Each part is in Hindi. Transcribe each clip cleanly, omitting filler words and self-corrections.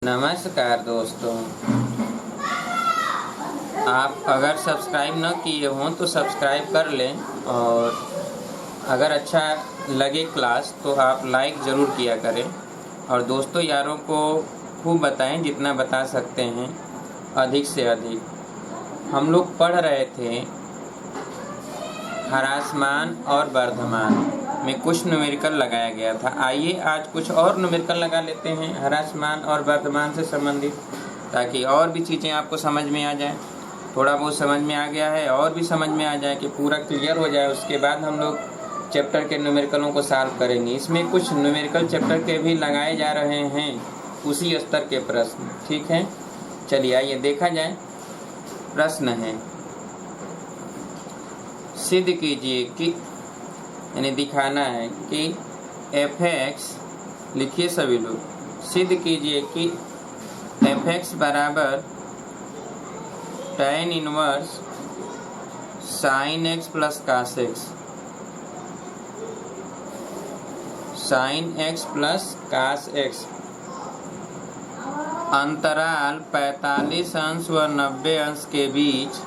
नमस्कार दोस्तों, आप अगर सब्सक्राइब न किए हों तो सब्सक्राइब कर लें और अगर अच्छा लगे क्लास तो आप लाइक ज़रूर किया करें और दोस्तों यारों को खूब बताएं, जितना बता सकते हैं अधिक से अधिक। हम लोग पढ़ रहे थे ह्रासमान और वर्धमान में कुछ न्यूमेरिकल लगाया गया था। आइए आज कुछ और न्यूमेरिकल लगा लेते हैं ह्रासमान और वर्धमान से संबंधित, ताकि और भी चीज़ें आपको समझ में आ जाए। थोड़ा बहुत समझ में आ गया है और भी समझ में आ जाए कि पूरा क्लियर हो जाए, उसके बाद हम लोग चैप्टर के न्यूमेरिकलों को सॉल्व करेंगे। इसमें कुछ न्यूमेरिकल चैप्टर के भी लगाए जा रहे हैं, उसी स्तर के प्रश्न। ठीक है, चलिए आइए देखा जाए। प्रश्न है, सिद्ध कीजिए कि यानी दिखाना है कि f(x), लिखिए सभी लोग, सिद्ध कीजिए कि f(x) बराबर tan inverse sin x plus cos x, sin x plus cos x अंतराल 45 अंश व 90 अंश के बीच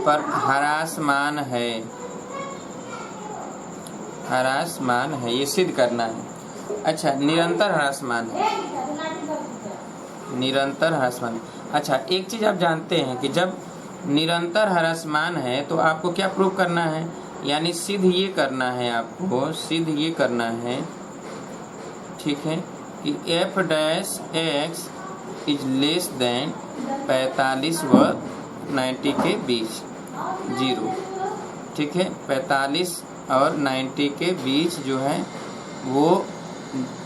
पर ह्रासमान है। ह्रासमान है, ये सिद्ध करना है। अच्छा, निरंतर ह्रासमान है, निरंतर ह्रासमान। अच्छा, एक चीज़ आप जानते हैं कि जब निरंतर ह्रासमान है तो आपको क्या प्रूव करना है, यानी सिद्ध ये करना है, आपको सिद्ध ये करना है, ठीक है, कि f(x) इज लेस देन 45 व 90 के बीच 0। ठीक है, 45 और 90 के बीच जो है वो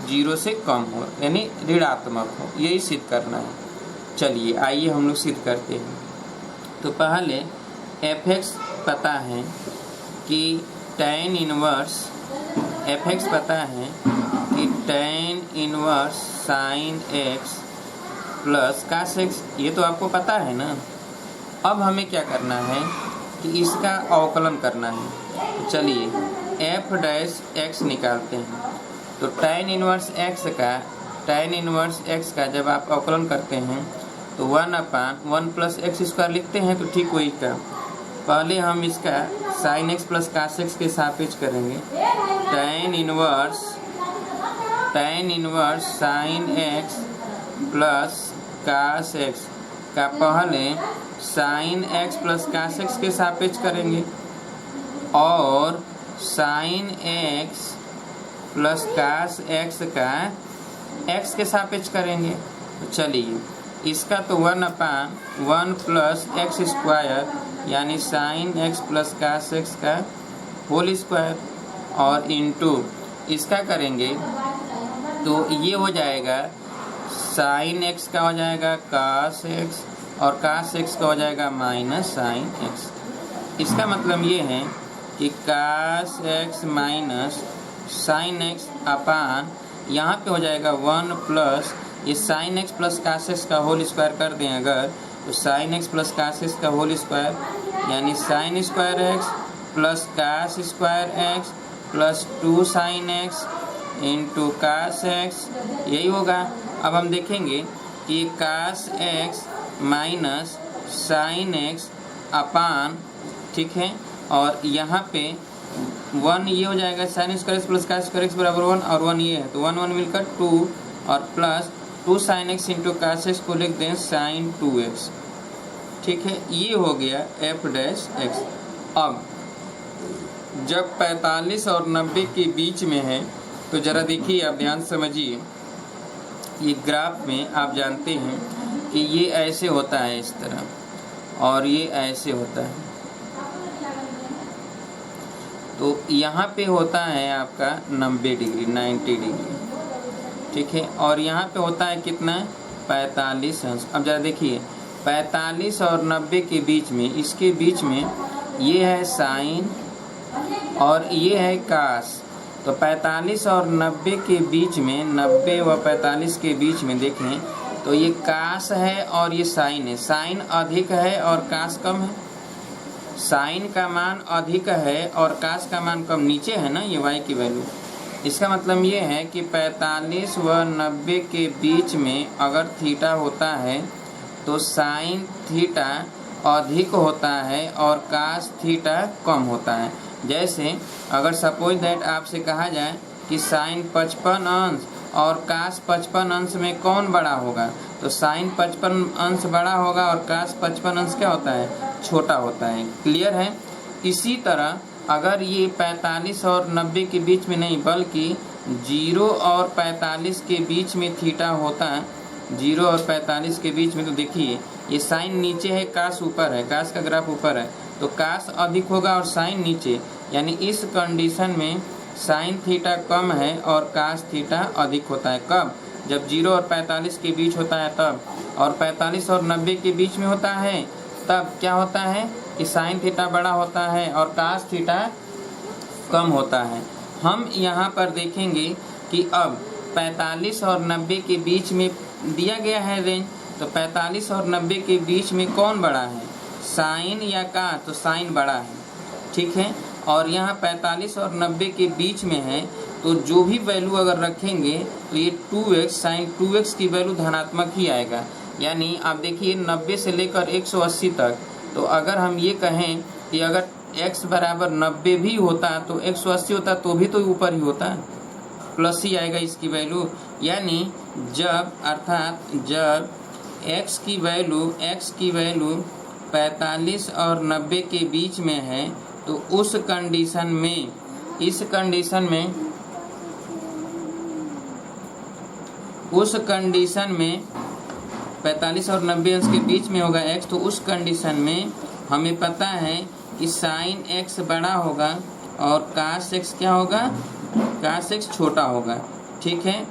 0 से कम हो, यानी ऋणात्मक हो, यही सिद्ध करना है। चलिए आइए हम लोग सिद्ध करते हैं। तो पहले f(x) पता है कि tan इनवर्स f(x) पता है कि tan inverse sin x plus cos x, ये तो आपको पता है ना। अब हमें क्या करना है कि इसका अवकलन करना है। तो चलिए f(x) निकालते हैं। तो tan इनवर्स x का जब आप अवकलन करते हैं तो 1/1 प्लस एक्स स्क्वायर लिखते हैं, तो ठीक वही का पहले हम इसका sin x plus cos x के सापेक्ष करेंगे। tan inverse sin x plus cos x का पहले sin x plus cos x के सापेक्ष करेंगे और sin x plus cos x का x के सापेक्ष करेंगे। तो चलिए इसका तो 1/1 प्लस एक्स स्क्वायर यानी sin x plus cos x का होल स्क्वायर और इंटू इसका करेंगे तो ये हो जाएगा sin x का हो जाएगा cos x और cos x का हो जाएगा माइनस sin x। इसका मतलब ये है कि cos x minus sin x अपान यहाँ पे हो जाएगा 1 प्लस ये sin x plus cos x का होल स्क्वायर कर दें अगर, तो sin x plus cos x का होल स्क्वायर यानी sin square x plus cos square x plus 2 sin x into cos x, यही होगा। अब हम देखेंगे कि cos x minus sin x अपान, ठीक है, और यहाँ पे 1 ये हो जाएगा sin square x plus cos square x बराबर 1 और 1 ये है, तो 1 मिलकर 2 और plus 2 sin x into cos x को लिख दें sin 2x। ठीक है, ये हो गया f(x). अब जब 45 और 90 के बीच में है तो ज़रा देखिए, आप ध्यान समझिए। ये ग्राफ में आप जानते हैं कि ये ऐसे होता है इस तरह और ये ऐसे होता है, तो यहाँ पे होता है आपका 90 डिग्री 90 डिग्री, ठीक है, और यहाँ पे होता है कितना 45 अंश। अब ज़रा देखिए 45 और 90 के बीच में, इसके बीच में ये है साइन और ये है cos। तो 45 और 90 के बीच में, 90 व 45 के बीच में देखें तो ये cos है और ये साइन है। साइन अधिक है और cos कम है। साइन का मान अधिक है और cos का मान कम, नीचे है ना ये y की वैल्यू, इसका मतलब ये है कि 45 व 90 के बीच में अगर थीटा होता है तो साइन थीटा अधिक होता है और कास थीटा कम होता है। जैसे अगर सपोज दैट आपसे कहा जाए कि साइन 55 अंश और कास 55 अंश में कौन बड़ा होगा, तो साइन 55 अंश बड़ा होगा और कास 55 अंश क्या होता है, छोटा होता है। क्लियर है। इसी तरह अगर ये 45 और 90 के बीच में नहीं बल्कि 0 और 45 के बीच में थीटा होता है, 0 और 45 के बीच में, तो देखिए ये साइन नीचे है, कास ऊपर है, कास का ग्राफ ऊपर है, तो कास अधिक होगा और साइन नीचे, यानी इस कंडीशन में साइन थीटा कम है और कास थीटा अधिक होता है। कब? जब 0 और 45 के बीच होता है तब, और 45 और 90 के बीच में होता है तब क्या होता है कि साइन थीटा बड़ा होता है और कास थीटा कम होता है। हम यहाँ पर देखेंगे कि अब 45 और 90 के बीच में दिया गया है रेंज, तो 45 और 90 के बीच में कौन बड़ा है, साइन या कास? तो साइन बड़ा है, ठीक है। और यहाँ 45 और 90 के बीच में है, तो जो भी वैल्यू अगर रखेंगे तो ये 2x साइन 2x की वैल्यू धनात्मक ही आएगा। यानी आप देखिए 90 से लेकर 180 तक, तो अगर हम ये कहें कि अगर x बराबर 90 भी होता तो 180 होता तो भी तो ऊपर ही होता, प्लस ही आएगा इसकी वैल्यू। यानी जब अर्थात जब x की वैल्यू 45 और 90 के बीच में है, तो उस कंडीशन में 45 और 90 अंश के बीच में होगा x, तो उस कंडीशन में हमें पता है कि साइन x बड़ा होगा और कास x क्या होगा, कास x छोटा होगा, ठीक है।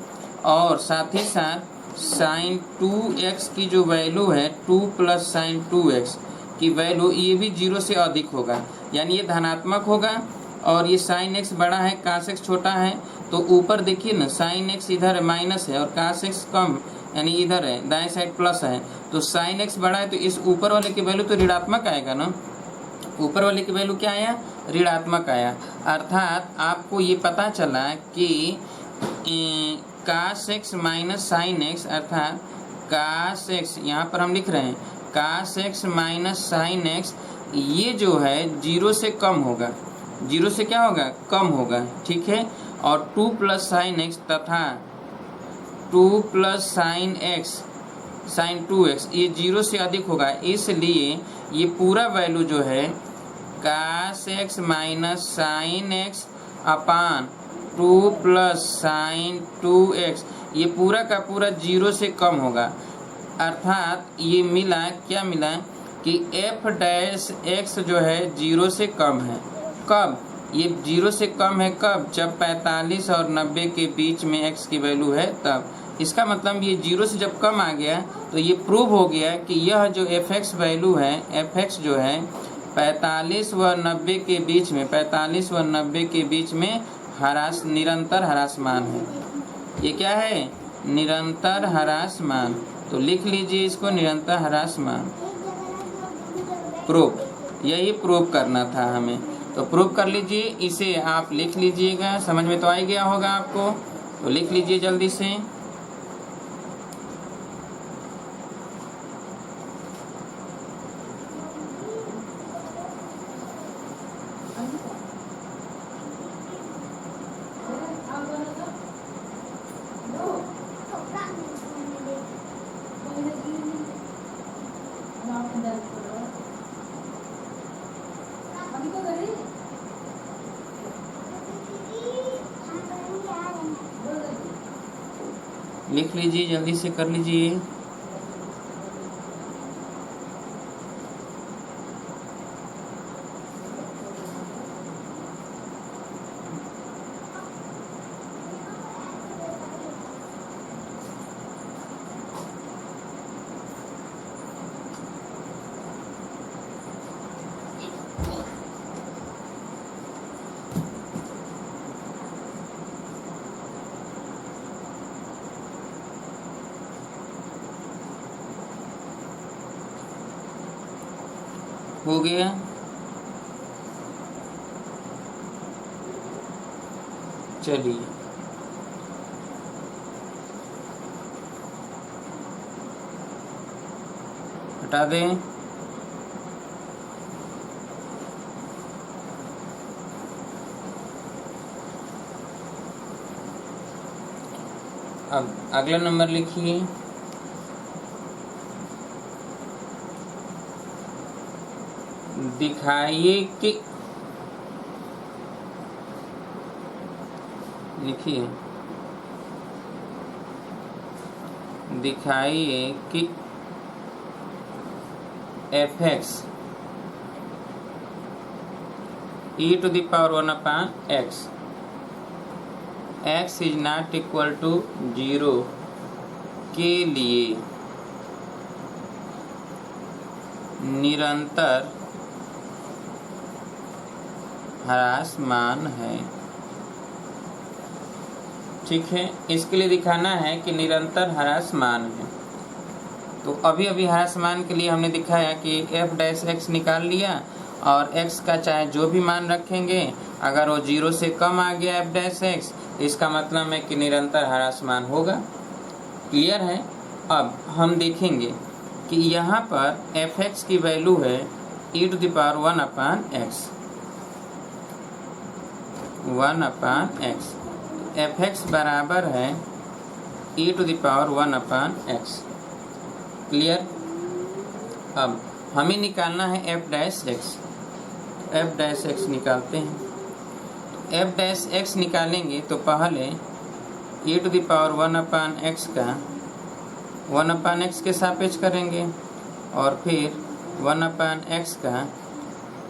और साथ ही साथ साइन 2x की जो वैल्यू है 2 प्लस साइन 2x की वैल्यू ये भी 0 से अधिक होगा, यानी ये धनात्मक होगा। और ये साइन x बड़ा है, कास x छोटा है, तो ऊपर देखिए ना साइन x इधर माइनस है और कास x कम, यानी इधर है, दाएं साइड प्लस है, तो साइन x बड़ा है तो इस ऊपर वाले की वैल्यू तो ऋणात्मक आएगा ना। ऊपर वाले की वैल्यू क्या आया, ऋणात्मक आया। अर्थात आपको ये पता चला कि कास x माइनस साइन x, अर्थात कास x यहाँ पर हम लिख रहे हैं कास x माइनस साइन x, ये जो है 0 से कम होगा, 0 से क्या होगा, कम होगा, ठीक है। और 2 प्लस साइन x तथा 2 plus sign x sign 2x ये 0 से अधिक होगा, इसलिए ये पूरा वैल्यू जो है कास x माइनस साइन x अपान 2 प्लस साइन 2x ये पूरा का पूरा 0 से कम होगा। अर्थात ये मिला, क्या मिला कि f डैश x जो है 0 से कम है। कब? ये 0 से कम है कब? जब 45 और 90 के बीच में x की वैल्यू है तब। इसका मतलब ये 0 से जब कम आ गया तो ये प्रूव हो गया कि यह जो fx वैल्यू है, fx जो है 45 व 90 के बीच में, 45 व 90 के बीच में निरंतर ह्रासमान है। ये क्या है? निरंतर ह्रासमान। तो लिख लीजिए इसको, निरंतर ह्रासमान। प्रूफ, यही प्रूव करना था हमें, तो प्रूव कर लीजिए। इसे आप लिख लीजिएगा, समझ में तो आ ही गया होगा आपको, तो लिख लीजिए जल्दी से। लिख लीजिए, जल्दी से कर लीजिए। हो गया। चलिए हटा दें। अब अगला नंबर लिखिए। दिखाइए कि लिखिए दिखाइए कि f(x) e⁴1/x x is not equal to 0 के लिए निरंतर ह्रासमान है। ठीक है, इसके लिए दिखाना है कि निरंतर ह्रासमान है। तो अभी अभी ह्रासमान के लिए हमने दिखाया कि f'(x) निकाल लिया और x का चाहे जो भी मान रखेंगे, अगर वो 0 से कम आ गया f'(x) इसका मतलब है कि निरंतर ह्रासमान होगा। क्लियर है। अब हम देखेंगे कि यहाँ पर f(x) की वैल्यू है e⁴1/x 1/x। f(x) बराबर है e⁴1/x। क्लियर। अब हमें निकालना है f'(x) f'(x) निकालते हैं। f'(x) निकालेंगे तो पहले e⁴1/x का 1/x के सापेक्ष करेंगे और फिर 1/x का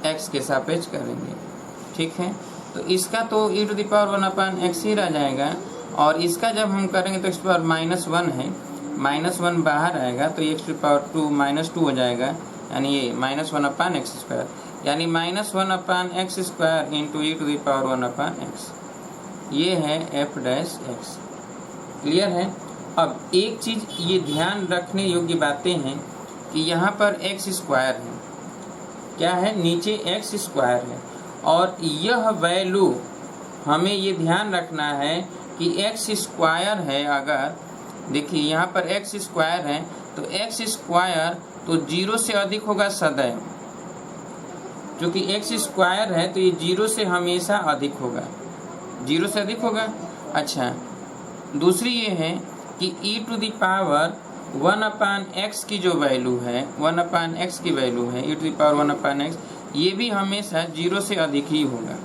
x के सापेक्ष करेंगे। ठीक है, तो इसका तो e⁴1/x ही रह जाएगा और इसका जब हम करेंगे तो x⁻−1 है, -1 बाहर आएगा तो x⁻² -2 हो जाएगा, यानी ये -1/x², यानी -1/x² इंटू e⁴1/x। ये है f'(x). क्लियर है। अब एक चीज़ ये ध्यान रखने योग्य बातें हैं कि यहाँ पर x² है, क्या है, नीचे x² है और यह वैल्यू हमें ये ध्यान रखना है कि x² है। अगर देखिए यहाँ पर x² है तो x² तो 0 से अधिक होगा सदैव, क्योंकि x² है तो ये 0 से हमेशा अधिक होगा, 0 से अधिक होगा। अच्छा, दूसरी ये है कि e⁴1/x की जो वैल्यू है, 1/x की वैल्यू है e⁴1/x, ये भी हमेशा 0 से अधिक ही होगा,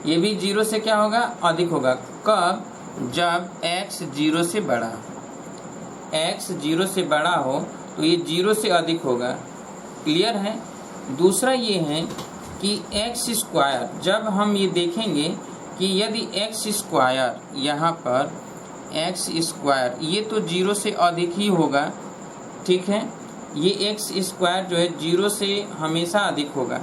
ये भी 0 से क्या होगा, अधिक होगा। कब? जब x 0 से बड़ा, x 0 से बड़ा हो तो ये 0 से अधिक होगा। क्लियर है। दूसरा ये है कि x², जब हम ये देखेंगे कि यदि x² यहाँ पर x² ये तो 0 से अधिक ही होगा। ठीक है, ये x² जो है 0 से हमेशा अधिक होगा।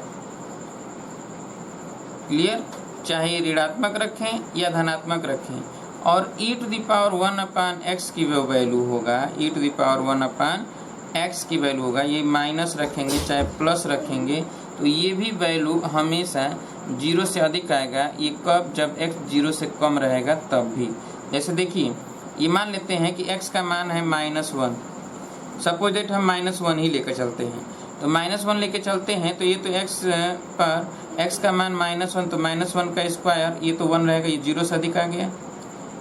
क्लियर, चाहे ऋणात्मक रखें या धनात्मक रखें। और e⁴1/x की वो वैल्यू होगा, e⁴1/x की वैल्यू होगा, ये माइनस रखेंगे चाहे प्लस रखेंगे तो ये भी वैल्यू हमेशा 0 से अधिक आएगा। ये कब? जब x 0 से कम रहेगा तब भी। जैसे देखिए, ये मान लेते हैं कि x का मान है -1, सपोज दैट हम -1 ही लेकर चलते हैं, तो -1 लेकर चलते हैं तो ये तो x पर x का मान -1, तो -1 का स्क्वायर ये तो 1 रहेगा, ये 0 से अधिक आ गया।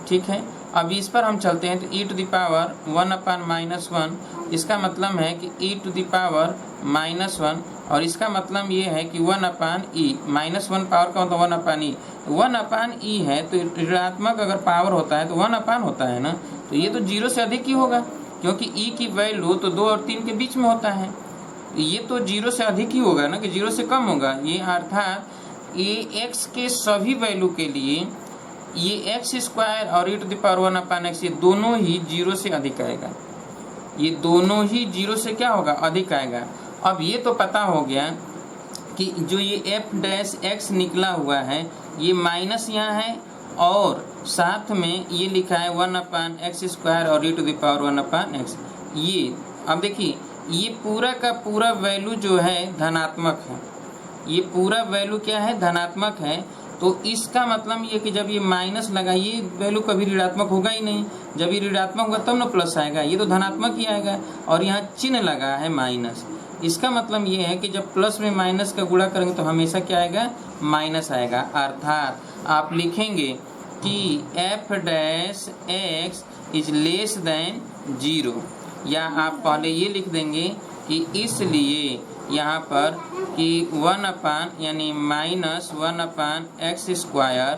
ठीक है, अब इस पर हम चलते हैं तो e⁴1/-1, इसका मतलब है कि e⁻−1 और इसका मतलब ये है कि 1/e, -1 पावर का मतलब 1/e, 1/e है तो ऋणात्मक अगर पावर होता है तो 1/, होता है ना, तो ये तो 0 से अधिक ही होगा, क्योंकि e की वैल्यू तो 2 और 3 के बीच में होता है, ये तो 0 से अधिक ही होगा ना, कि 0 से कम होगा। ये अर्थात ये x के सभी वैल्यू के लिए ये x² और e⁴1/x ये दोनों ही 0 से अधिक आएगा, ये दोनों ही 0 से क्या होगा, अधिक आएगा। अब ये तो पता हो गया कि जो ये f'(x) निकला हुआ है ये माइनस यहाँ है और साथ में ये लिखा है 1/x² और e⁴1/x। ये अब देखिए, ये पूरा का पूरा वैल्यू जो है धनात्मक है, ये पूरा वैल्यू क्या है, धनात्मक है। तो इसका मतलब ये कि जब ये माइनस लगा, ये वैल्यू कभी ऋणात्मक होगा ही नहीं। जब ये ऋणात्मक होगा तब ना प्लस आएगा, ये तो धनात्मक ही आएगा। और यहाँ चिन्ह लगा है माइनस, इसका मतलब ये है कि जब प्लस में माइनस का गुणा करेंगे तो हमेशा क्या आएगा, माइनस आएगा। अर्थात आप लिखेंगे कि F dash x is less then 0, या आप पहले ये लिख देंगे कि इसलिए यहाँ पर कि 1 अपान यानी -1/x²,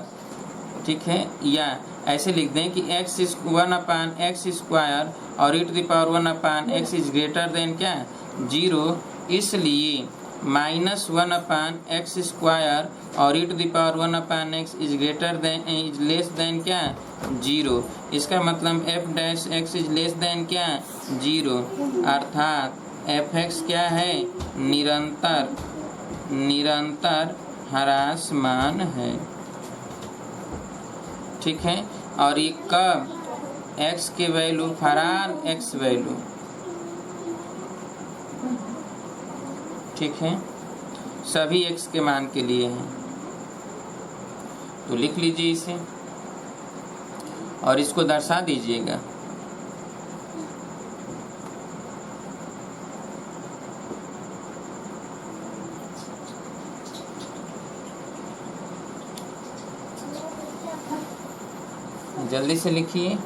ठीक है, या ऐसे लिख दें कि 1/x² और e⁻1/x इज ग्रेटर देन क्या, 0, इसलिए -1/x² और e⁻1/x is greater then, is less then क्या, 0। इसका मतलब f dash x is less then क्या, 0। अर्थात fx क्या है, निरंतर ह्रासमान है, ठीक है। और ये कब, x के वैल्यू फरार x वैल्यू, ठीक है, सभी x के मान के लिए है। तो लिख लीजिए इसे और इसको दर्शा दीजिएगा। जल्दी से लिखिए।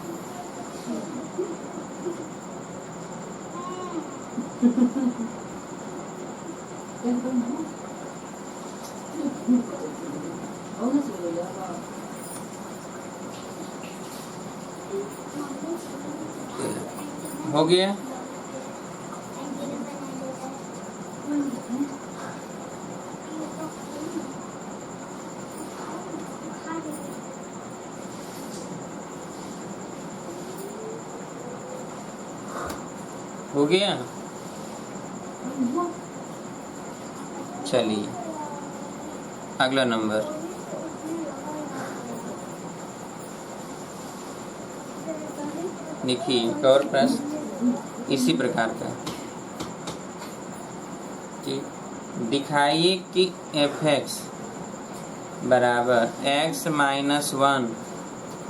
हो गया। हो गया। चलिए अगला नंबर, देखिए एक और प्रश्न इसी प्रकार का, कि दिखाइए कि fx बराबर x - 1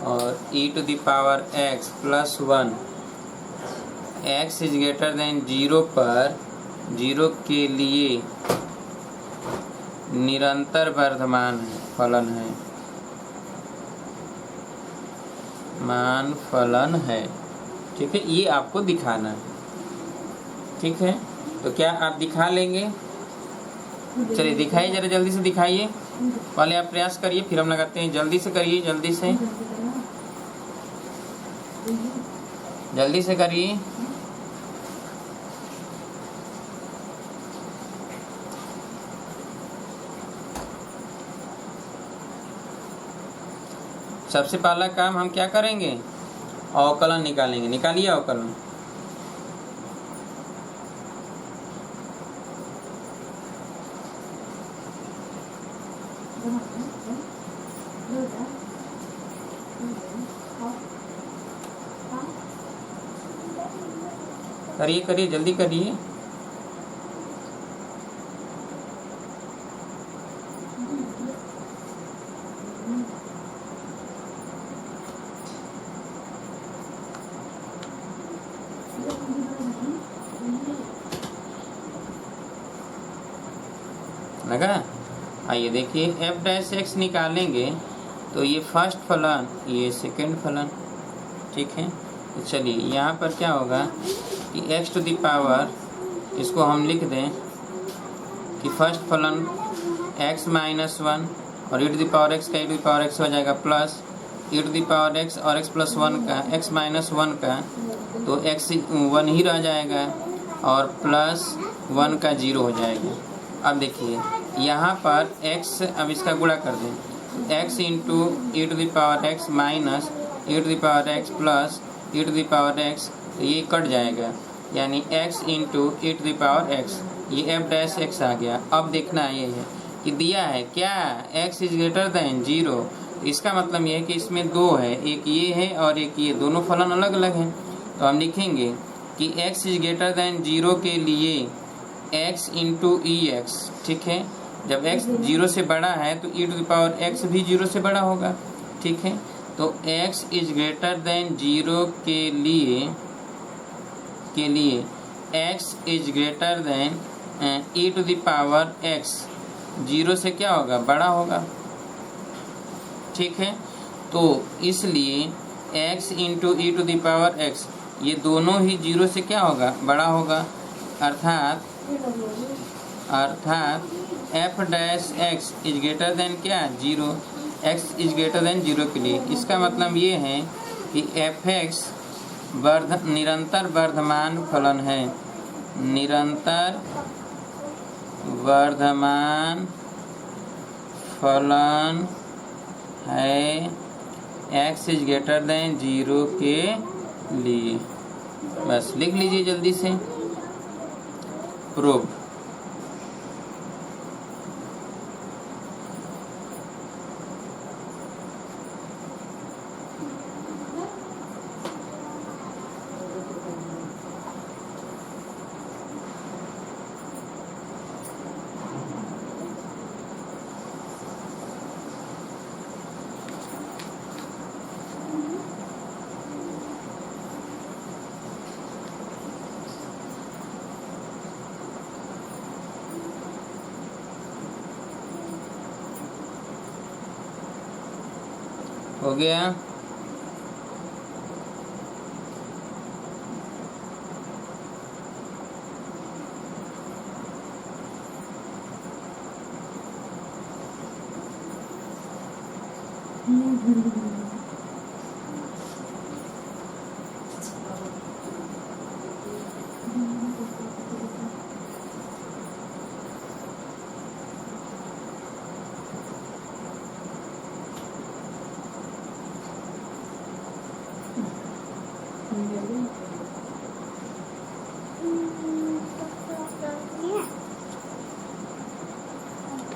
और e⁻x+1 x is greater than 0 पर 0 के लिए निरंतर वर्धमान फलन है, मान फलन है, ठीक है। ये आपको दिखाना है, ठीक है। तो क्या आप दिखा लेंगे? चलिए दिखाइए, जरा जल्दी से दिखाइए। पहले आप प्रयास करिए, फिर हम लगाते हैं। जल्दी से करिए, जल्दी से, जल्दी से करिए। सबसे पहला काम हम क्या करेंगे, अवकलन निकालेंगे। निकालिए अवकलन। करिए करिए, जल्दी करिए। लगा? आइए देखिए, f डैश x निकालेंगे तो ये फर्स्ट फलन, ये सेकंड फलन, ठीक है। तो चलिए यहाँ पर क्या होगा कि x टू द पावर, इसको हम लिख दें कि फर्स्ट फलन x - 1 और e⁻x का e⁻x हो जाएगा प्लस e⁻x और x+1 का x - 1 का, तो x 1 ही रह जाएगा और +1 का 0 हो जाएगा। अब देखिए यहाँ पर x, अब इसका गुणा कर दें, x into e⁻x minus e⁻x plus e⁻x, तो ये कट जाएगा, यानी x इंटू e⁻x, ये f डैश x आ गया। अब देखना ये है कि दिया है क्या, x इज ग्रेटर देन 0, इसका मतलब ये है कि इसमें दो है, एक ये है और एक ये, दोनों फलन अलग अलग हैं। तो हम लिखेंगे कि x इज ग्रेटर देन 0 के लिए x इंटू ई एक्स, ठीक है, जब x 0 से बड़ा है तो e to the power x भी 0 से बड़ा होगा, ठीक है। तो x इज ग्रेटर देन 0 के लिए x is greater than e to the power x 0 से क्या होगा, बड़ा होगा, ठीक है। तो इसलिए x into e to the power x ये दोनों ही 0 से क्या होगा, बड़ा होगा, अर्थात f dash x is greater then क्या, 0, x इज ग्रेटर देन 0 के लिए। इसका मतलब ये है कि f(x) निरंतर वर्धमान फलन है, निरंतर वर्धमान फलन है x इज ग्रेटर देन 0 के लिए। बस लिख लीजिए जल्दी से, प्रूव। हो गया।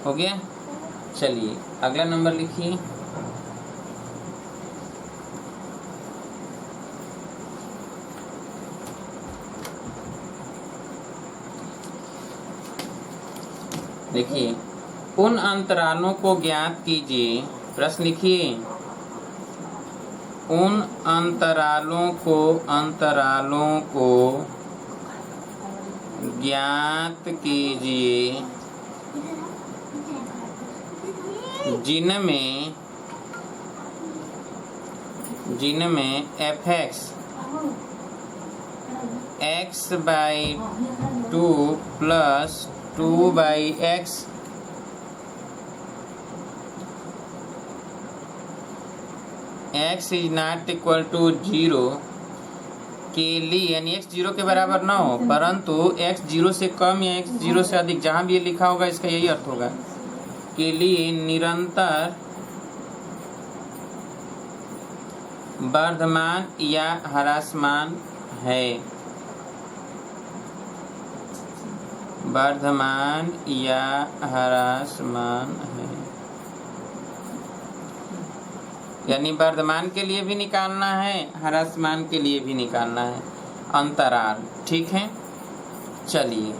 हो गया। चलिए अगला नंबर लिखिए। देखिए, उन अंतरालों को ज्ञात कीजिए। प्रश्न लिखिए, उन अंतरालों को ज्ञात कीजिए जिनमें f(x) x/2 plus 2/x x is not equal to 0 के लिए, यानी x 0 के बराबर ना हो, परंतु x 0 से कम या x 0 से अधिक, जहां भी ये लिखा होगा इसका यही अर्थ होगा, के लिए निरंतर वर्धमान या ह्रासमान है, वर्धमान या ह्रासमान है। यानी वर्धमान के लिए भी निकालना है, ह्रासमान के लिए भी निकालना है अंतराल, ठीक है। चलिए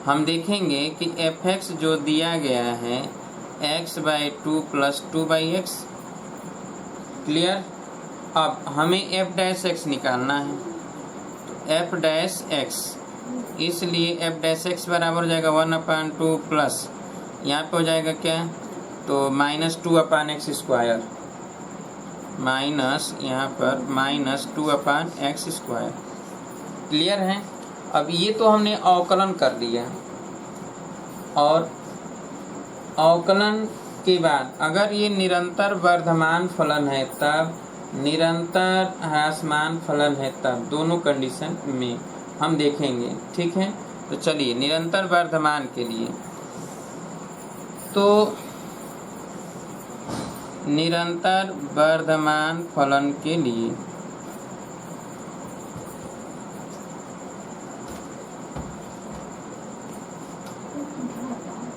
हम देखेंगे कि f(x) जो दिया गया है x/2 प्लस 2/x, क्लियर। अब हमें f'(x) निकालना है, तो f'(x), इसलिए f'(x) बराबर हो जाएगा 1/2 प्लस, यहाँ पे हो जाएगा क्या, तो -2/x², माइनस यहाँ पर -2/x², क्लियर है। अब ये तो हमने अवकलन कर लिया, और अवकलन के बाद अगर ये निरंतर वर्धमान फलन है तब, निरंतर ह्रासमान फलन है तब, दोनों कंडीशन में हम देखेंगे, ठीक है। तो चलिए निरंतर वर्धमान के लिए, तो निरंतर वर्धमान फलन के लिए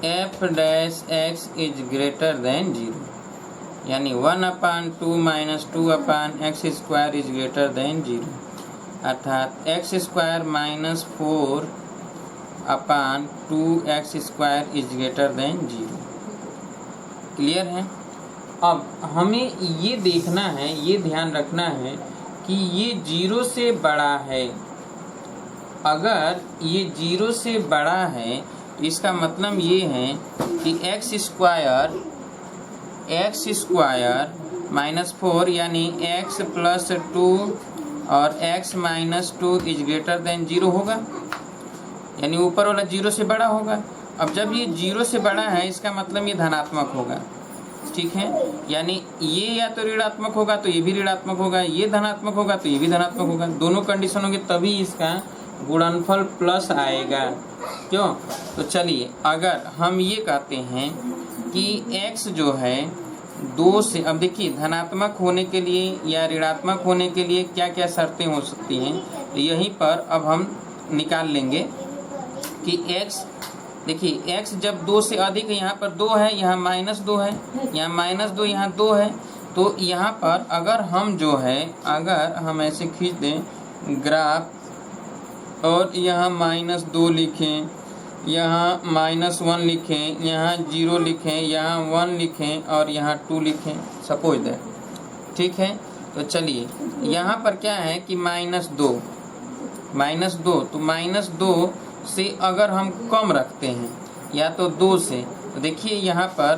f'(x) इज ग्रेटर देन 0, यानी 1/2 minus 2/x² is greater than 0, अर्थात x² minus 4/2x² is greater than 0। Clear है। अब हमें ये देखना है, ये ध्यान रखना है कि ये 0 से बड़ा है। अगर ये 0 से बड़ा है तो इसका मतलब ये है कि एक्स स्क्वायर -4 यानी x + 2 और x - 2 इज ग्रेटर देन 0 होगा, यानी ऊपर वाला 0 से बड़ा होगा। अब जब ये 0 से बड़ा है इसका मतलब ये धनात्मक होगा, ठीक है। यानी ये या तो ऋणात्मक होगा तो ये भी ऋणात्मक होगा, ये धनात्मक होगा तो ये भी धनात्मक होगा। दोनों कंडीशन होंगे तभी इसका गुणनफल प्लस आएगा, क्यों? तो चलिए, अगर हम ये कहते हैं कि x जो है 2 से, अब देखिए धनात्मक होने के लिए या ऋणात्मक होने के लिए क्या क्या शर्तें हो सकती हैं, तो यहीं पर अब हम निकाल लेंगे कि x, देखिए x जब 2 से अधिक है, यहाँ पर 2 है, यहाँ -2 है, यहाँ -2, यहाँ 2 है, तो यहाँ पर अगर हम जो है, अगर हम ऐसे खींच दें ग्राफ और यहाँ -2 लिखें, यहाँ -1 लिखें, यहाँ 0 लिखें, यहाँ 1 लिखें और यहाँ 2 लिखें, सपोज दैट, ठीक है। तो चलिए यहाँ पर क्या है कि -2, तो -2 से अगर हम कम रखते हैं या तो 2 से, तो देखिए यहाँ पर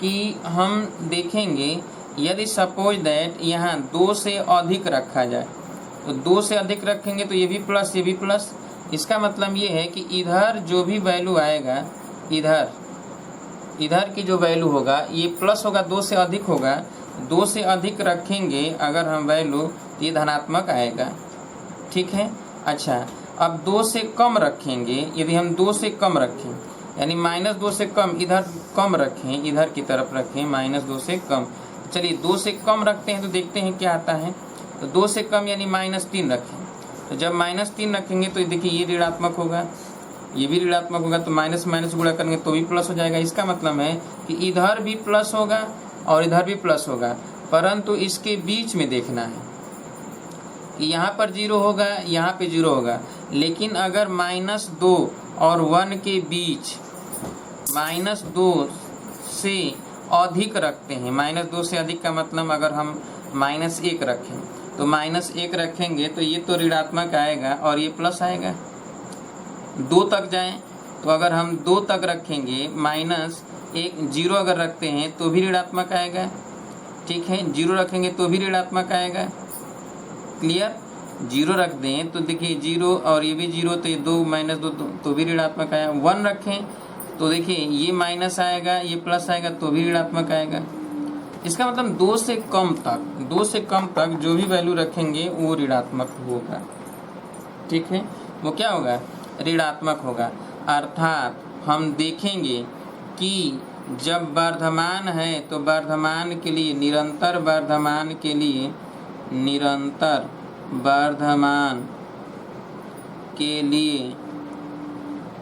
कि हम देखेंगे यदि सपोज दैट यहाँ 2 से अधिक रखा जाए, तो 2 से अधिक रखेंगे तो ये भी प्लस, ये भी प्लस। इसका मतलब ये है कि इधर जो भी वैल्यू आएगा, इधर की जो वैल्यू होगा ये प्लस होगा, 2 से अधिक होगा। 2 से अधिक रखेंगे अगर हम वैल्यू, ये धनात्मक आएगा, ठीक है। अच्छा, अब 2 से कम रखेंगे, यदि हम 2 से कम रखें यानी -2 से कम, इधर कम रखें, इधर की तरफ रखें, -2 से कम। चलिए 2 से कम रखते हैं तो देखते हैं क्या आता है। तो 2 से कम यानी -3 रखें, तो जब -3 रखेंगे तो देखिए ये ऋणात्मक होगा, ये भी ऋणात्मक होगा, तो माइनस माइनस गुणा करेंगे तो भी प्लस हो जाएगा। इसका मतलब है कि इधर भी प्लस होगा और इधर भी प्लस होगा, परंतु इसके बीच में देखना है कि यहाँ पर 0 होगा, यहाँ पे 0 होगा। लेकिन अगर -2 और 1 के बीच -2 से अधिक रखते हैं, -2 से अधिक का मतलब अगर हम -1 रखें, तो -1 रखेंगे तो ये तो ऋणात्मक आएगा और ये प्लस आएगा। 2 तक जाएं तो अगर हम 2 तक रखेंगे, -1 0 अगर रखते हैं तो भी ऋणात्मक आएगा, ठीक है। 0 रखेंगे तो भी ऋणात्मक आएगा, क्लियर। 0 रख दें तो देखिए 0 और ये भी 0, तो ये 2 -2 तो भी ऋणात्मक आएगा। 1 रखें तो देखिए ये माइनस आएगा, ये प्लस आएगा, तो भी ऋणात्मक आएगा। इसका मतलब 2 से कम तक जो भी वैल्यू रखेंगे वो ऋणात्मक होगा, ठीक है। वो क्या होगा? ऋणात्मक होगा। अर्थात हम देखेंगे कि जब वर्धमान है तो वर्धमान के लिए, निरंतर वर्धमान के लिए, निरंतर वर्धमान के लिए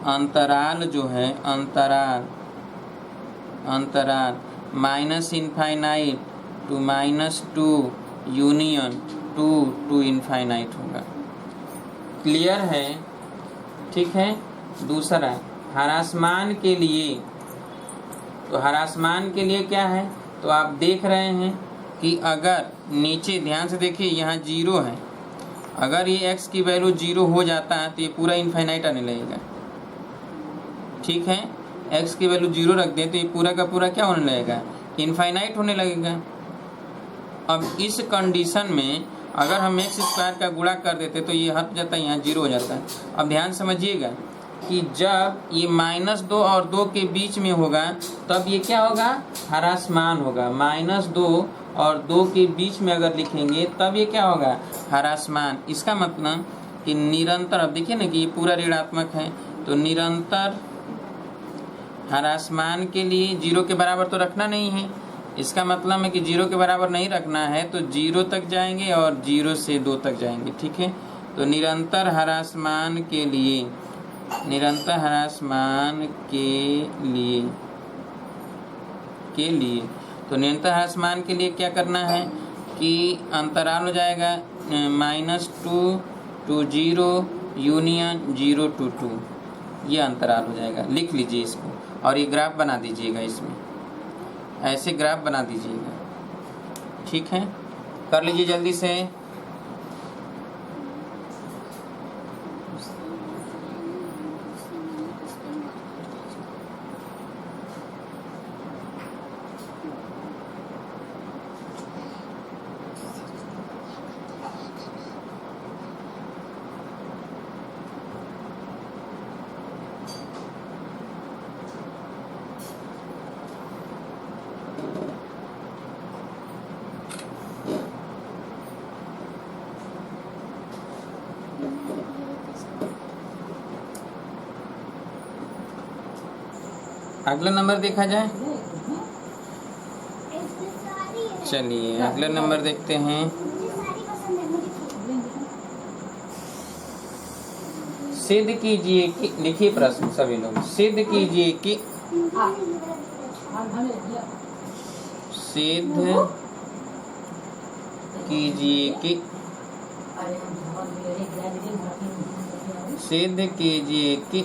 अंतराल जो है, अंतराल -∞ to -2 यूनियन 2 to इनफाइनाइट होगा, क्लियर है, ठीक है। दूसरा ह्रासमान के लिए, तो ह्रासमान के लिए क्या है, तो आप देख रहे हैं कि अगर नीचे ध्यान से देखिए यहाँ 0 है, अगर ये x की वैल्यू 0 हो जाता है तो ये पूरा इनफाइनाइट आने लगेगा, ठीक है। x की वैल्यू 0 रख दें तो ये पूरा का पूरा क्या होने लगेगा? इनफाइनाइट होने लगेगा। अब इस कंडीशन में अगर हम x² का गुणा कर देते तो ये हट जाता है, यहाँ 0 हो जाता है। अब ध्यान समझिएगा कि जब ये -2 और 2 के बीच में होगा तब ये क्या होगा? ह्रासमान होगा। -2 और 2 के बीच में अगर लिखेंगे तब ये क्या होगा? ह्रासमान। इसका मतलब कि निरंतर, अब देखिए ना कि ये पूरा ऋणात्मक है, तो निरंतर ह्रासमान के लिए 0 के बराबर तो रखना नहीं है। इसका मतलब है कि 0 के बराबर नहीं रखना है तो 0 तक जाएंगे और 0 से 2 तक जाएंगे, ठीक है। तो निरंतर ह्रासमान के लिए, निरंतर ह्रासमान के लिए तो निरंतर ह्रासमान के लिए क्या करना है कि अंतराल हो जाएगा -2 to 0 यूनियन 0 to 2, ये अंतराल हो जाएगा। लिख लीजिए इसको और ये ग्राफ बना दीजिएगा इसमें, ऐसे ग्राफ बना दीजिएगा, ठीक है। कर लीजिए जल्दी से। अगला नंबर देखा जाए। चलिए अगला नंबर देखते हैं। सिद्ध कीजिए कि, लिखिए प्रश्न सभी लोग, सिद्ध कीजिए कि सिद्ध कीजिए कि सिद्ध कीजिए कि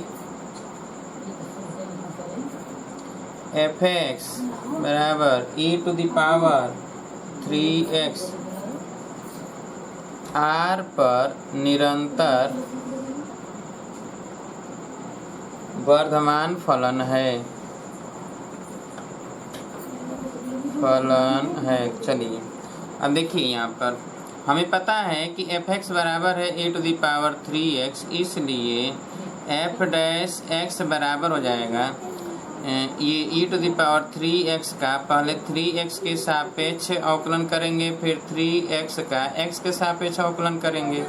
f(x) बराबर e⁻3x r पर निरंतर वर्धमान फलन है। चलिए अब देखिए यहाँ पर हमें पता है कि f(x) बराबर है e⁻3x, इसलिए f' बराबर हो जाएगा ये e⁻3x का पहले 3x के सापेक्ष अवकलन करेंगे, फिर 3x का x के सापेक्ष अवकलन करेंगे।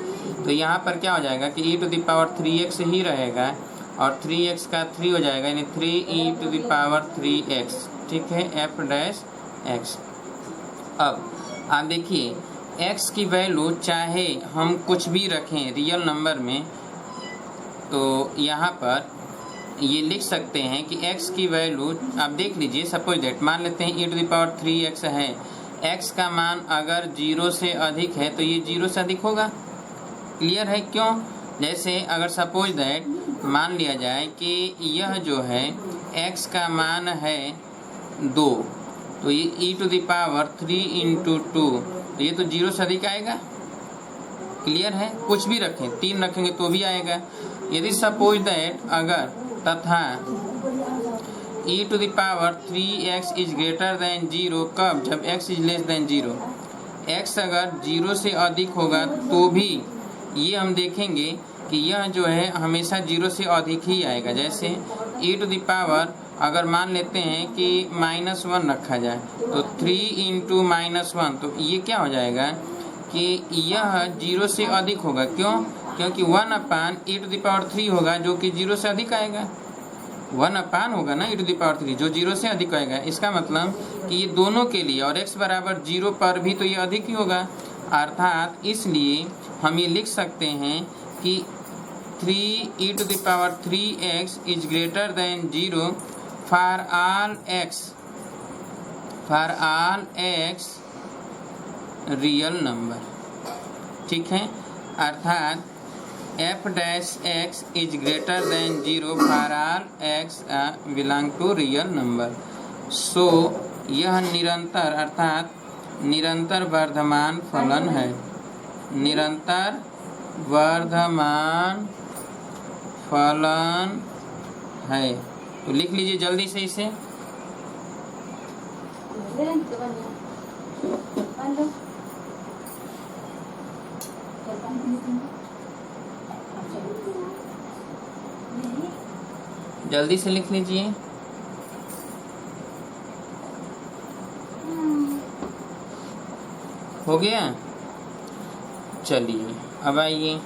तो यहाँ पर क्या हो जाएगा कि e⁻3x ही रहेगा और 3x का 3 हो जाएगा, यानी 3e⁻3x, ठीक है, f'(x). अब आप देखिए x की वैल्यू चाहे हम कुछ भी रखें रियल नंबर में, तो यहाँ पर ये लिख सकते हैं कि x की वैल्यू आप देख लीजिए। सपोज दैट मान लेते हैं e⁻3x है, x का मान अगर 0 से अधिक है तो ये 0 से अधिक होगा। क्लियर है क्यों? जैसे अगर सपोज दैट मान लिया जाए कि यह जो है x का मान है 2, तो ये e⁻3 × 2, तो ये तो 0 से अधिक आएगा। क्लियर है? कुछ भी रखें, 3 रखेंगे तो भी आएगा। यदि सपोज दैट अगर तथा e⁻3x इज ग्रेटर देन 0, कब? जब x is less then 0। x अगर 0 से अधिक होगा तो भी ये हम देखेंगे कि यह जो है हमेशा 0 से अधिक ही आएगा। जैसे e⁻, अगर मान लेते हैं कि -1 रखा जाए तो 3 × -1, तो ये क्या हो जाएगा कि यह 0 से अधिक होगा। क्यों? क्योंकि 1/e⁻3 होगा जो कि 0 से अधिक आएगा। 1 होगा ना e⁻3 जो 0 से अधिक आएगा। इसका मतलब कि ये दोनों के लिए और x बराबर 0 पर भी तो ये अधिक ही होगा। अर्थात इसलिए हम ये लिख सकते हैं कि 3e⁻3x is greater than 0 for all x real number, ठीक है। अर्थात f'(x) is greater than 0 for all x belong to real number. So यह निरंतर अर्थात निरंतर वर्धमान फलन है। निरंतर वर्धमान फलन है। तो लिख लीजिए जल्दी से इसे। जल्दी से लिख लीजिए। हो गया? चलिए अब आइए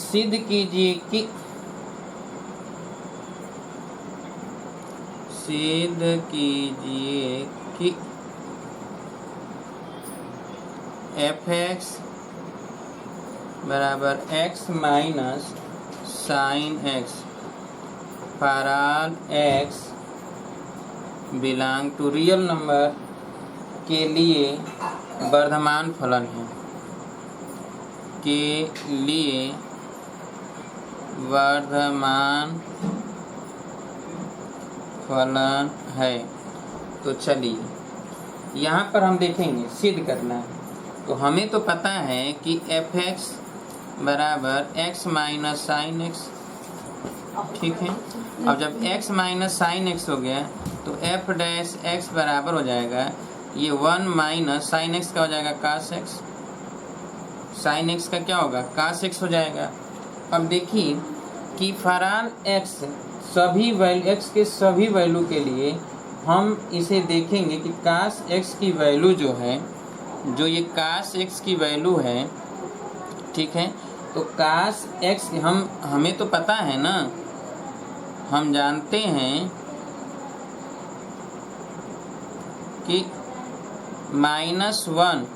सिद्ध कीजिए कि f(x) बराबर x minus sine x for all x belong to real number के लिए वर्धमान फलन है। के लिए वर्धमान फलन है। तो चलिए यहाँ पर हम देखेंगे, सिद्ध करना है। तो हमें तो पता है कि एफ एक्स बराबर एक्स माइनस साइन एक्स, ठीक है। अब जब x माइनस साइन एक्स हो गया तो एफ डैश एक्स बराबर हो जाएगा, ये 1 माइनस साइन एक्स का हो जाएगा कास एक्स, साइन एक्स का क्या होगा कास एक्स हो जाएगा। अब देखिए कि फॉर एक्स सभी वैल्यू, एक्स के सभी वैल्यू के लिए हम इसे देखेंगे कि कास एक्स की वैल्यू जो है, जो ये कास एक्स की वैल्यू है, ठीक है। तो कास एक्स हमें तो पता है ना, हम जानते हैं कि -1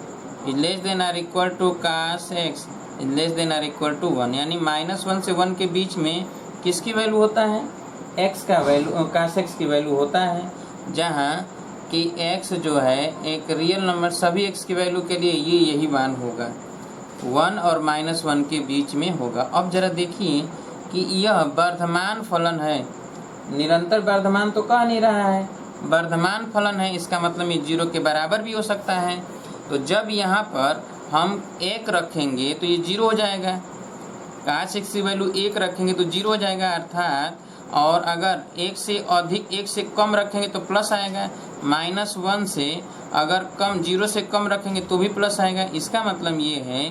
is less than or equal to cos x is less than or equal to 1, यानी -1 से 1 के बीच में किसकी वैल्यू होता है, एक्स का वैल्यू, कास एक्स की वैल्यू होता है, जहाँ कि एक्स जो है एक रियल नंबर, सभी एक्स की वैल्यू के लिए ये यही मान होगा, 1 और -1 के बीच में होगा। अब जरा देखिए कि यह वर्धमान फलन है, निरंतर वर्धमान तो कह नहीं रहा है, वर्धमान फलन है, इसका मतलब ये 0 के बराबर भी हो सकता है। तो जब यहाँ पर हम 1 रखेंगे तो ये 0 हो जाएगा, काश एक्स की वैल्यू 1 रखेंगे तो 0 हो जाएगा अर्थात, और अगर 1 से अधिक 1 से कम रखेंगे तो प्लस आएगा, -1 से अगर कम 0 से कम रखेंगे तो भी प्लस आएगा। इसका मतलब ये है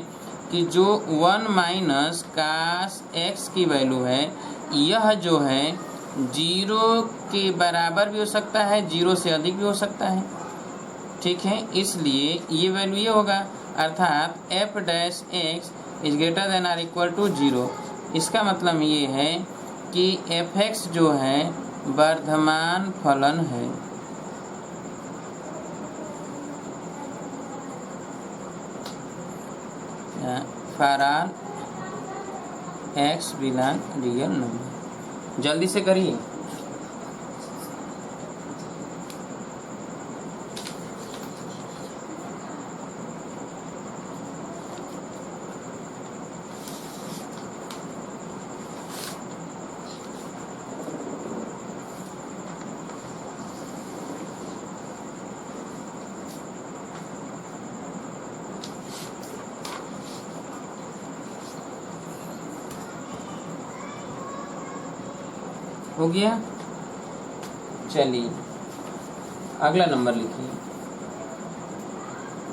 कि जो 1 माइनस कास एक्स की वैल्यू है, यह जो है 0 के बराबर भी हो सकता है, 0 से अधिक भी हो सकता है, ठीक है। इसलिए ये वैल्यू ये होगा, अर्थात f dash x is greater than or equal to 0। इसका मतलब ये है कि एफ एक्स जो है वर्धमान फलन है। For x belong real number. जल्दी से करिए। हो गया, चलिए अगला नंबर लिखिए।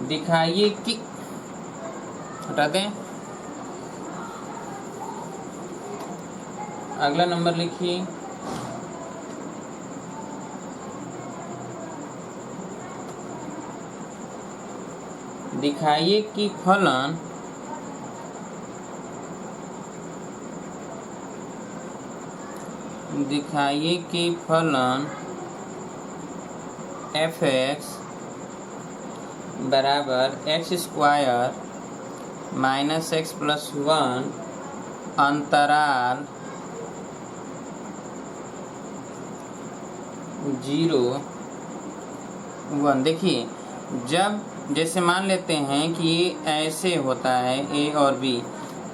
दिखाइए कि, हटा दें, अगला नंबर लिखिए। दिखाइए कि फलन एफ एक्स बराबर x square minus x plus 1 अंतराल 0 1। देखिए, जब जैसे मान लेते हैं कि ये ऐसे होता है ए और बी,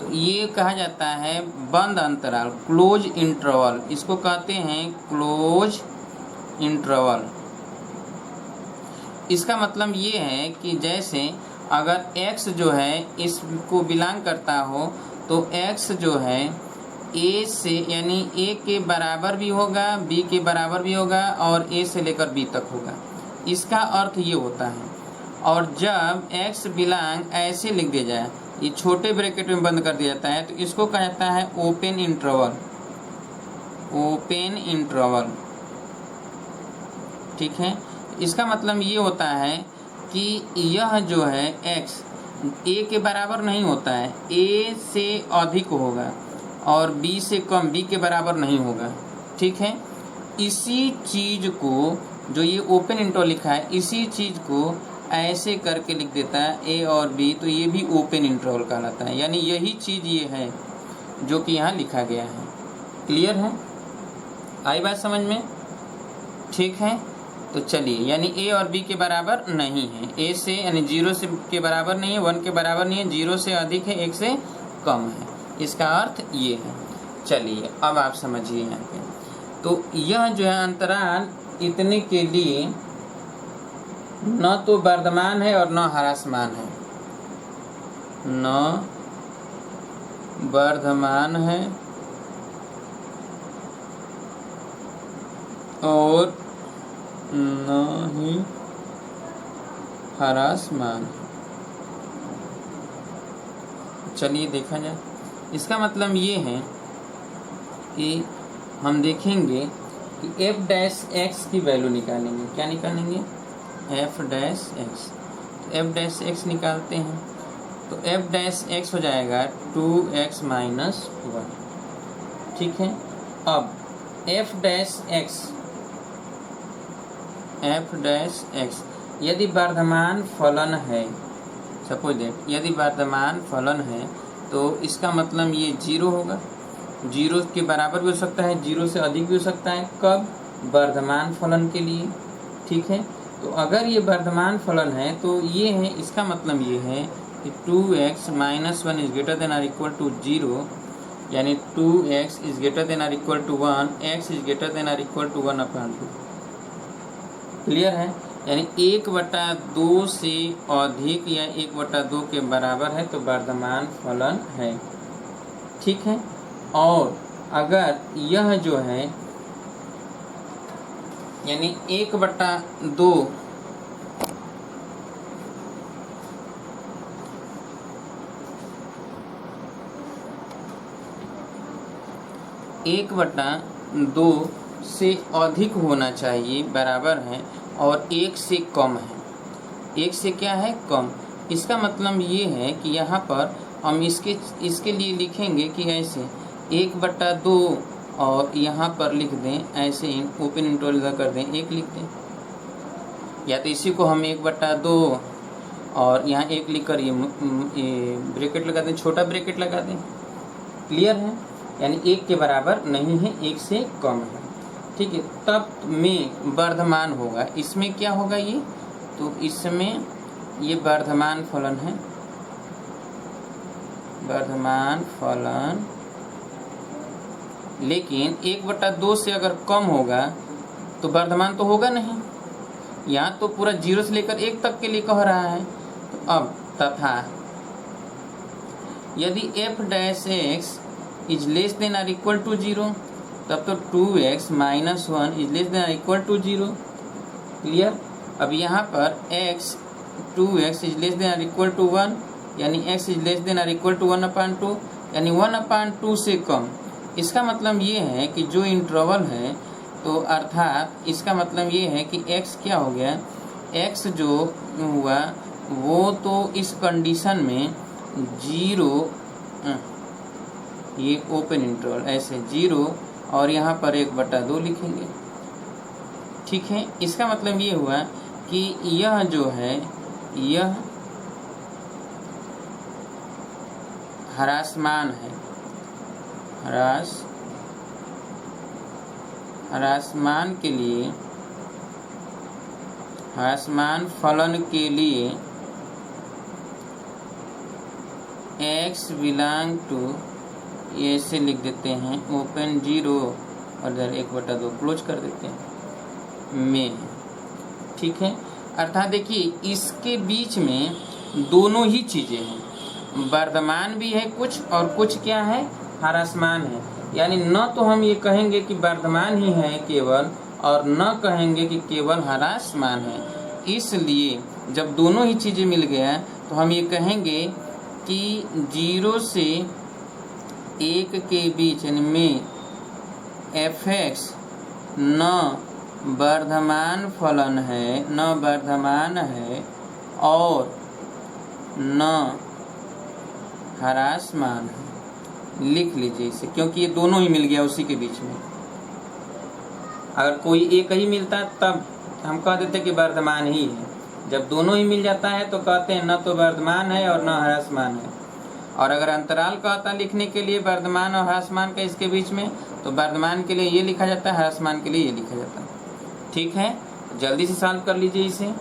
तो ये कहा जाता है बंद अंतराल, क्लोज इंटरवल, इसको कहते हैं क्लोज इंटरवल। इसका मतलब ये है कि जैसे अगर x जो है इसको बिलोंग करता हो, तो x जो है a से, यानी a के बराबर भी होगा, b के बराबर भी होगा, और a से लेकर b तक होगा। इसका अर्थ ये होता है। और जब x बिलोंग ऐसे लिख दिया जाए, ये छोटे ब्रैकेट में बंद कर दिया जाता है, तो इसको कहा जाता है ओपन इंटरवल, ओपन इंटरवल, ठीक है। इसका मतलब ये होता है कि यह जो है x a के बराबर नहीं होता है, a से अधिक होगा, और b से कम, b के बराबर नहीं होगा, ठीक है। इसी चीज़ को, जो ये ओपन इंटरवल लिखा है, इसी चीज़ को ऐसे करके लिख देता है a और b, तो ये भी ओपन इंटरवल कहलाता है। यानी यही चीज़ ये है जो कि यहाँ लिखा गया है। क्लियर है? आई बात समझ में? ठीक है। तो चलिए, यानी a और b के बराबर नहीं है, a से यानी 0 से के बराबर नहीं है, 1 के बराबर नहीं है, 0 से अधिक है, 1 से कम है। इसका अर्थ ये है। चलिए अब आप समझिए यहाँ पे, तो यह जो है अंतराल इतने के लिए न तो वर्धमान है और न ह्रासमान है, न वर्धमान है और न ही ह्रासमान है। चलिए देखा जाए, इसका मतलब ये है कि हम देखेंगे कि f डैश एक्स की वैल्यू निकालेंगे। क्या निकालेंगे? f dash x. f dash x निकालते हैं तो f डैश एक्स हो जाएगा 2x माइनस 1। ठीक है, अब f डैश एक्स यदि वर्धमान फलन है, सपोज दैट यदि वर्धमान फलन है तो इसका मतलब ये 0 होगा। 0 के बराबर भी हो सकता है, 0 से अधिक भी हो सकता है। कब? वर्धमान फलन के लिए। ठीक है, तो अगर ये वर्धमान फलन है तो ये है, इसका मतलब ये है कि 2x minus 1 is greater than or equal to 0, यानी 2x is greater than or equal to 1, x is greater than or equal to 1/2। Clear है? यानी 1/2 से अधिक या 1/2 के बराबर है तो वर्धमान फलन है। ठीक है, और अगर यह जो है यानी 1/2 1/2 से अधिक होना चाहिए, बराबर है, और 1 से कम है। 1 से क्या है? कम। इसका मतलब ये है कि यहाँ पर हम इसके लिए लिखेंगे कि ऐसे 1/2 और यहाँ पर लिख दें ऐसे ही, ओपन इंटरवल कर दें 1 लिख दें, या तो इसी को हम 1/2 और यहाँ 1 लिख कर ये ब्रैकेट लगा दें, छोटा ब्रैकेट लगा दें। क्लियर है? यानी 1 के बराबर नहीं है, 1 से कम है। ठीक है, तब में वर्धमान होगा। इसमें क्या होगा ये? तो इसमें ये वर्धमान फलन है, वर्धमान फलन। लेकिन 1/2 से अगर कम होगा तो वर्धमान तो होगा नहीं। यहाँ तो पूरा 0 से लेकर 1 तक के लिए कह रहा है। तो अब तथा यदि f dash x is less than or equal to 0, तब तो 2x minus 1 is less than or equal to 0। Clear? अब यहाँ पर2x is less than or equal to 1, यानी x is less than or equal to 1/2, यानी 1/2 से कम। इसका मतलब ये है कि जो इंटरवल है, तो अर्थात इसका मतलब ये है कि x क्या हो गया, x जो हुआ वो तो इस कंडीशन में 0, ये ओपन इंटरवल ऐसे 0 और यहाँ पर 1/2 लिखेंगे। ठीक है, इसका मतलब ये हुआ कि यह जो है यह ह्रासमान है, ह्रासमान के लिए, ह्रासमान फलन के लिए x बिलोंग टू, ऐसे लिख देते हैं ओपन 0 और इधर 1/2 क्लोज कर देते हैं में। ठीक है, अर्थात देखिए इसके बीच में दोनों ही चीजें हैं, वर्धमान भी है कुछ और कुछ क्या है, ह्रासमान है। यानी न तो हम ये कहेंगे कि वर्धमान ही है केवल, और न कहेंगे कि केवल ह्रासमान है। इसलिए जब दोनों ही चीजें मिल गया तो हम ये कहेंगे कि 0 से 1 के बीच में f(x) न वर्धमान फलन है, न वर्धमान है और न ह्रासमान है। लिख लीजिए इसे, क्योंकि ये दोनों ही मिल गया उसी के बीच में। अगर कोई एक ही मिलता तब हम कह देते कि वर्धमान ही है। जब दोनों ही मिल जाता है तो कहते हैं न तो वर्धमान है और न ह्रासमान है। और अगर अंतराल कहता लिखने के लिए वर्धमान और ह्रासमान का इसके बीच में, तो वर्धमान के लिए ये लिखा जाता है, ह्रासमान के लिए ये लिखा जाता है। ठीक है, जल्दी से सॉल्व कर लीजिए इसे।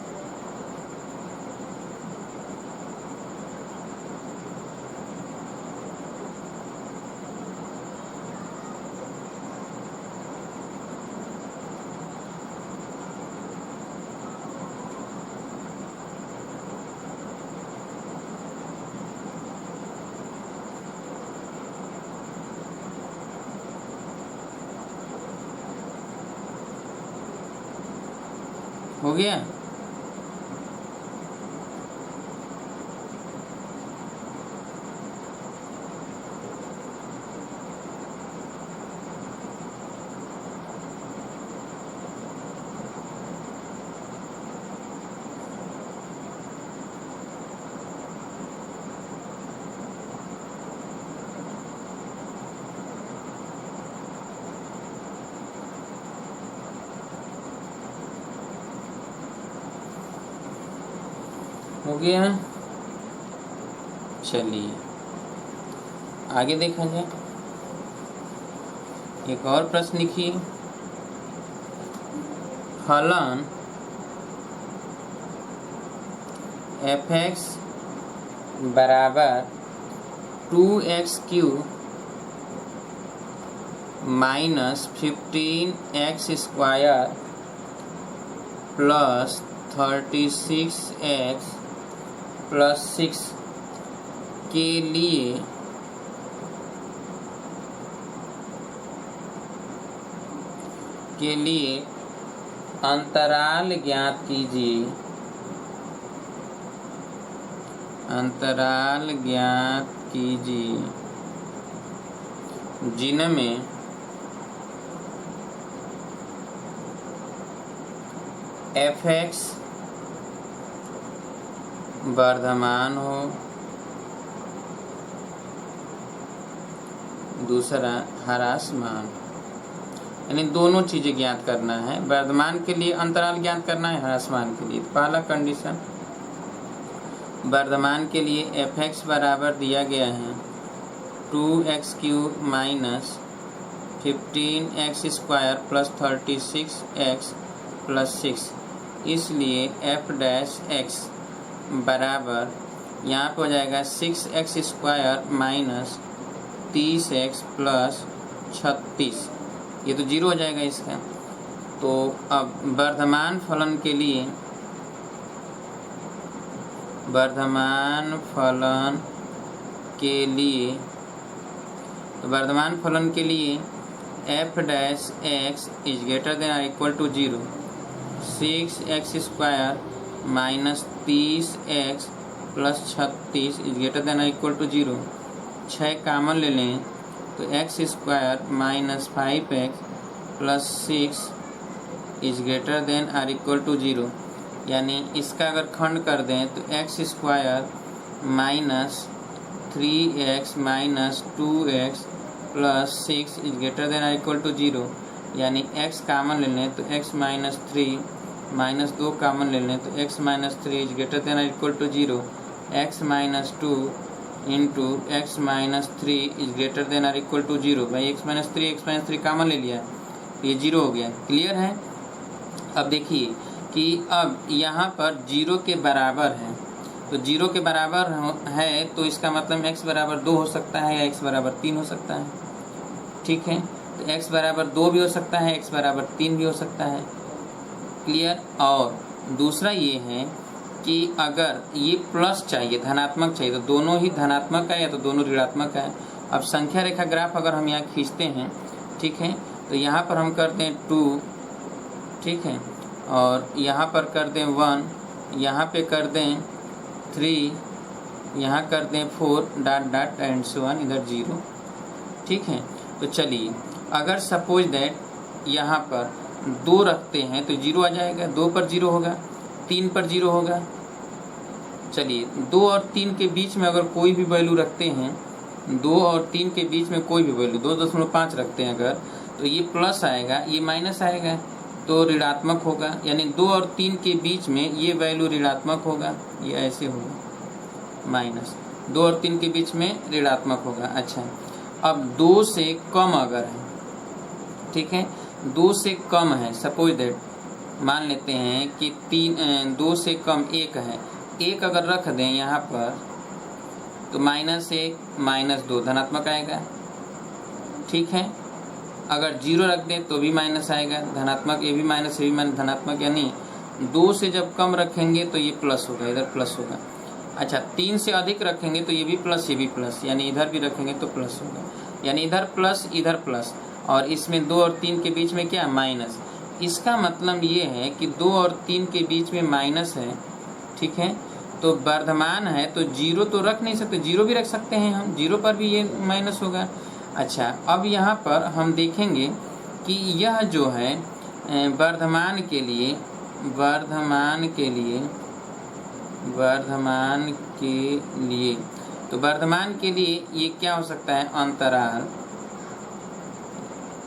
हो गया। हो गया। चलिए आगे देखा जाए। एक और प्रश्न लिखिए। फलन f(x) बराबर 2x³ minus 15x² plus 36x plus 6 के लिए अंतराल ज्ञात कीजिए। अंतराल ज्ञात कीजिए जिनमें f(x) वर्धमान हो, दूसरा ह्रासमान। यानी दोनों चीजें ज्ञात करना है। वर्धमान के लिए अंतराल ज्ञात करना है, ह्रासमान के लिए। पहला कंडीशन, वर्धमान के लिए f(x) बराबर दिया गया है 2x³ minus 15x² plus 36x plus 6। इसलिए f' बराबर यहाँ पे हो जाएगा 6x² माइनस 30x प्लस 36। ये तो 0 हो जाएगा इसका। तो अब वर्धमान फलन के लिए वर्धमान फलन के लिए f' इज ग्रेटर देन और equal to 0। 6x² minus 30x plus 36 is greater than और इक्वल टू 0। 6 कामन ले लें तो x² minus 5x plus 6 is greater than और इक्वल टू 0। यानी इसका अगर खंड कर दें तो x² minus 3x minus 2x plus 6 is greater than और इक्वल टू 0। यानी x कामन ले लें तो x माइनस 3 माइनस 2 कामन ले लें तो x minus 3 is greater than और equal to 0। x minus 2 into x minus 3 is greater than और इक्वल टू 0। भाई x माइनस 3 कामन ले लिया, ये 0 हो गया। क्लियर है। अब देखिए कि अब यहाँ पर 0 के बराबर है, तो 0 के बराबर है तो इसका मतलब x बराबर 2 हो सकता है या x बराबर 3 हो सकता है। ठीक है, तो x बराबर 2 भी हो सकता है, x बराबर 3 भी हो सकता है। क्लियर। और दूसरा ये है कि अगर ये प्लस चाहिए, धनात्मक चाहिए, तो दोनों ही धनात्मक है या तो दोनों ऋणात्मक है। अब संख्या रेखा ग्राफ अगर हम यहाँ खींचते हैं, ठीक है, तो यहाँ पर हम करते हैं 2, ठीक है, और यहाँ पर कर दें 1, यहाँ पे कर दें 3, यहाँ कर दें 4 dot dot and so on, इधर 0। ठीक है, तो चलिए अगर सपोज दैट यहाँ पर 2 रखते हैं तो 0 आ जाएगा, 2 पर 0 होगा, 3 पर 0 होगा। चलिए 2 और 3 के बीच में अगर कोई भी वैल्यू रखते हैं, 2 और 3 के बीच में कोई भी वैल्यू 2.5 रखते हैं अगर, तो ये प्लस आएगा, ये माइनस आएगा, तो ऋणात्मक होगा। यानी 2 और 3 के बीच में ये वैल्यू ऋणात्मक होगा, ये ऐसे होगा माइनस, 2 और 3 के बीच में ऋणात्मक होगा। अच्छा, अब 2 से कम अगर है, ठीक है, 2 से कम है, सपोज दैट मान लेते हैं कि 2 से कम 1 है, 1 अगर रख दें यहाँ पर तो -1 -2 धनात्मक आएगा। ठीक है, अगर 0 रख दें तो भी माइनस आएगा, धनात्मक, ये भी माइनस, ये भी माइनस, धनात्मक। यानी 2 से जब कम रखेंगे तो ये प्लस होगा, इधर प्लस होगा। अच्छा, 3 से अधिक रखेंगे तो ये भी प्लस, ये भी प्लस, यानी इधर भी रखेंगे तो प्लस होगा। यानी इधर प्लस, इधर प्लस, और इसमें 2 और 3 के बीच में क्या, माइनस। इसका मतलब ये है कि 2 और 3 के बीच में माइनस है, ठीक है। तो वर्धमान है तो जीरो तो रख नहीं सकते, जीरो भी रख सकते हैं हम, जीरो पर भी ये माइनस होगा। अच्छा, अब यहाँ पर हम देखेंगे कि यह जो है वर्धमान के लिए तो वर्धमान के लिए ये क्या हो सकता है, अंतराल।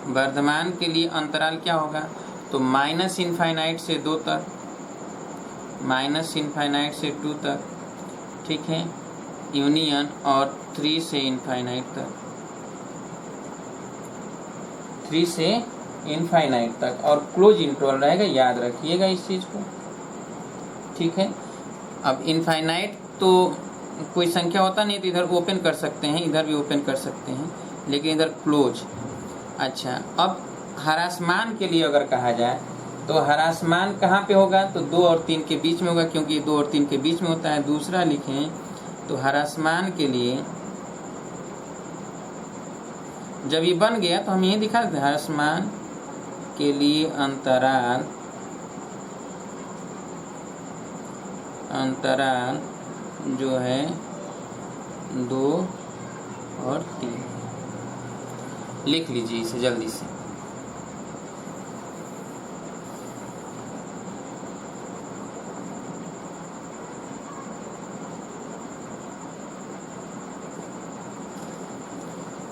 वर्धमान के लिए अंतराल क्या होगा, तो माइनस इनफाइनाइट से 2 तक, माइनस इनफाइनाइट से 2 तक, ठीक है, यूनियन और 3 से इनफाइनाइट तक, 3 से इनफाइनाइट तक, और क्लोज इंटरवल रहेगा, याद रखिएगा इस चीज़ को, ठीक है। अब इनफाइनाइट तो कोई संख्या होता नहीं तो इधर ओपन कर सकते हैं, इधर भी ओपन कर सकते हैं, लेकिन इधर क्लोज। अच्छा, अब ह्रासमान के लिए अगर कहा जाए तो ह्रासमान कहाँ पे होगा, तो 2 और 3 के बीच में होगा, क्योंकि 2 और 3 के बीच में होता है। दूसरा लिखें तो ह्रासमान के लिए जब ये बन गया तो हम यही दिखा देते हैं, ह्रासमान के लिए अंतराल जो है 2 और 3, लिख लीजिए इसे जल्दी से।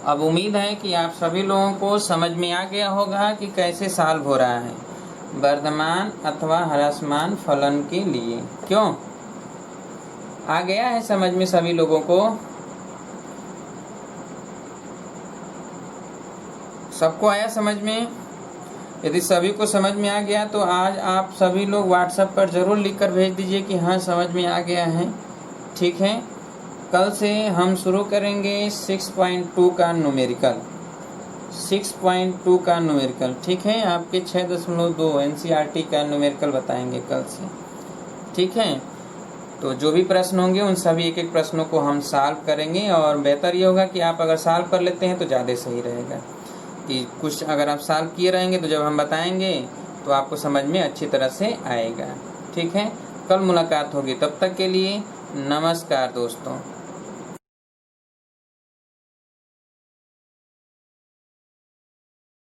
अब उम्मीद है कि आप सभी लोगों को समझ में आ गया होगा कि कैसे सॉल्व हो रहा है वर्धमान अथवा ह्रासमान फलन के लिए। क्यों आ गया है समझ में सभी लोगों को? सबको आया समझ में? यदि सभी को समझ में आ गया तो आज आप सभी लोग व्हाट्सएप पर ज़रूर लिखकर भेज दीजिए कि हाँ समझ में आ गया है, ठीक है। कल से हम शुरू करेंगे 6.2 का न्यूमेरिकल, 6.2 का न्यूमेरिकल, ठीक है। आपके 6.2 NCERT का न्यूमेरिकल बताएंगे कल से, ठीक है। तो जो भी प्रश्न होंगे उन सभी एक एक प्रश्नों को हम सॉल्व करेंगे, और बेहतर ये होगा कि आप अगर सॉल्व कर लेते हैं तो ज़्यादा सही रहेगा, कि कुछ अगर आप सॉल्व किए रहेंगे तो जब हम बताएंगे तो आपको समझ में अच्छी तरह से आएगा, ठीक है। कल मुलाकात होगी, तब तक के लिए नमस्कार दोस्तों।